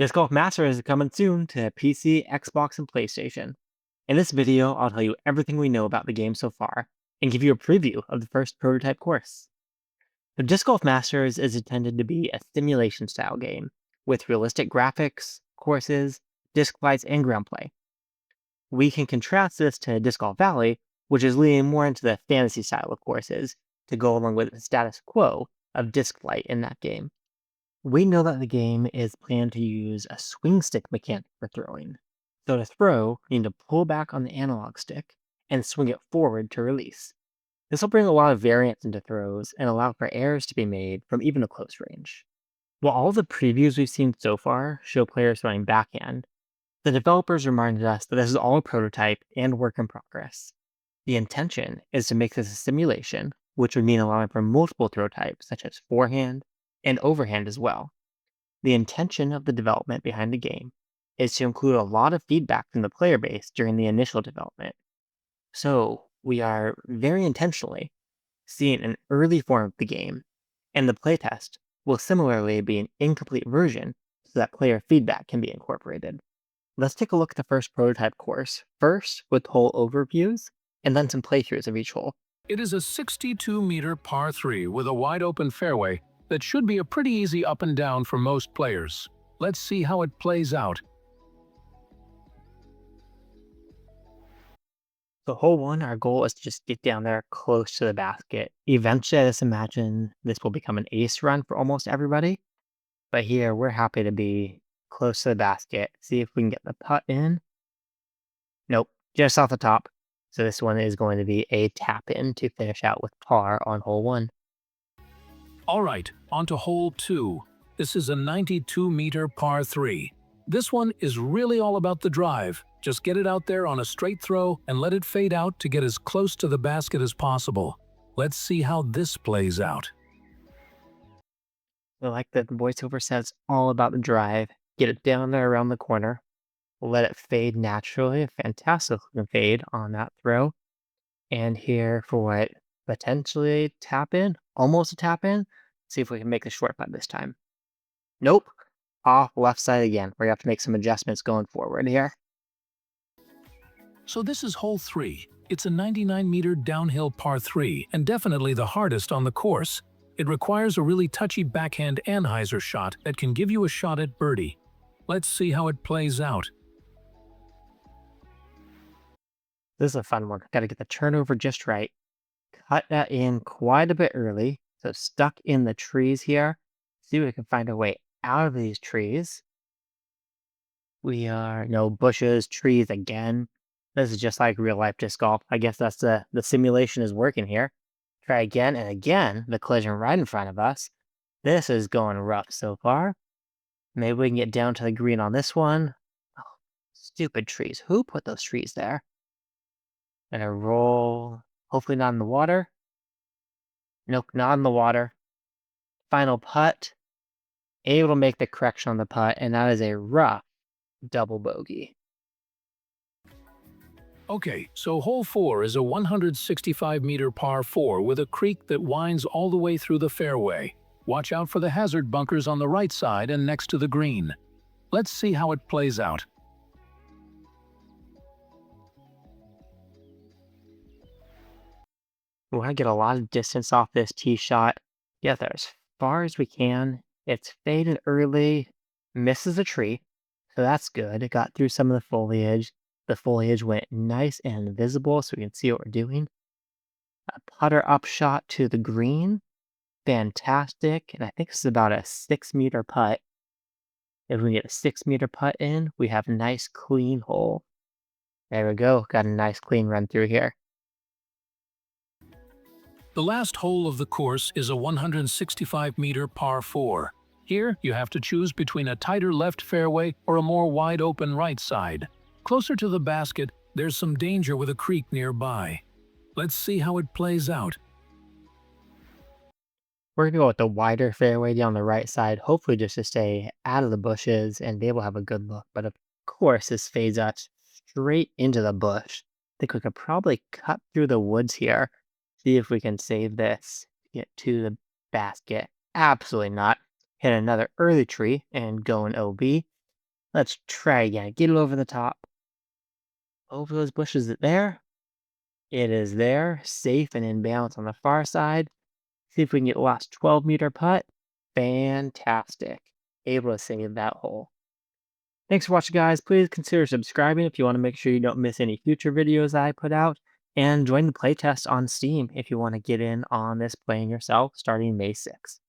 Disc Golf Masters is coming soon to PC, Xbox, and PlayStation. In this video, I'll tell you everything we know about the game so far and give you a preview of the first prototype course. The Disc Golf Masters is intended to be a simulation style game with realistic graphics, courses, disc flights, and ground play. We can contrast this to Disc Golf Valley, which is leaning more into the fantasy style of courses to go along with the status quo of disc flight in that game. We know that the game is planned to use a swing stick mechanic for throwing. So to throw, you need to pull back on the analog stick and swing it forward to release. This will bring a lot of variance into throws and allow for errors to be made from even a close range. While all the previews we've seen so far show players throwing backhand, the developers reminded us that this is all a prototype and work in progress. The intention is to make this a simulation, which would mean allowing for multiple throw types such as forehand and overhand as well. The intention of the development behind the game is to include a lot of feedback from the player base during the initial development. So, we are very intentionally seeing an early form of the game, and the playtest will similarly be an incomplete version so that player feedback can be incorporated. Let's take a look at the first prototype course, first with hole overviews, and then some playthroughs of each hole. It is a 62-meter par 3 with a wide-open fairway that should be a pretty easy up and down for most players. Let's see how it plays out. So hole one, our goal is to just get down there close to the basket. Eventually, I just imagine this will become an ace run for almost everybody. But here, we're happy to be close to the basket. See if we can get the putt in. Nope, just off the top. So this one is going to be a tap in to finish out with par on hole one. All right, on to hole 2. This is a 92-meter par 3. This one is really all about the drive. Just get it out there on a straight throw and let it fade out to get as close to the basket as possible. Let's see how this plays out. I like that the voiceover says all about the drive. Get it down there around the corner. Let it fade naturally. A fantastic looking fade on that throw. And here for what potentially tap in, almost a tap in. See if we can make the short putt this time. Nope. Off left side again. We're gonna have to make some adjustments going forward here. So this is hole 3. It's a 99-meter downhill par 3 and definitely the hardest on the course. It requires a really touchy backhand anhyzer shot that can give you a shot at birdie. Let's see how it plays out. This is a fun one. Gotta get the turnover just right. Cut that in quite a bit early. So stuck in the trees here. See if we can find a way out of these trees. We are no bushes, trees again. This is just like real life disc golf. I guess that's the simulation is working here. Try again and again. The collision right in front of us. This is going rough so far. Maybe we can get down to the green on this one. Oh, stupid trees. Who put those trees there? Gonna roll. Hopefully not in the water. Nope, not in the water. Final putt. Able to make the correction on the putt, and that is a rough double bogey. Okay, so hole 4 is a 165-meter par 4 with a creek that winds all the way through the fairway. Watch out for the hazard bunkers on the right side and next to the green. Let's see how it plays out. We want to get a lot of distance off this tee shot. Get there as far as we can. It's faded early, misses a tree, so that's good. It got through some of the foliage. The foliage went nice and visible so we can see what we're doing. A putter up shot to the green. Fantastic. And I think this is about a 6-meter putt. If we get a 6-meter putt in, we have a nice clean hole. There we go. Got a nice clean run through here. The last hole of the course is a 165-meter par 4. Here, you have to choose between a tighter left fairway or a more wide-open right side. Closer to the basket, there's some danger with a creek nearby. Let's see how it plays out. We're going to go with the wider fairway down the right side, hopefully just to stay out of the bushes and be able to have a good look. But of course, this fades us straight into the bush. I think we could probably cut through the woods here. See if we can save this. Get to the basket. Absolutely not. Hit another early tree and go in OB. Let's try again. Get it over the top. Over those bushes there. It is there, safe and in bounds on the far side. See if we can get last 12-meter putt. Fantastic. Able to save that hole. Thanks for watching, guys. Please consider subscribing if you want to make sure you don't miss any future videos I put out. And join the playtest on Steam if you want to get in on this playing yourself starting May 6th.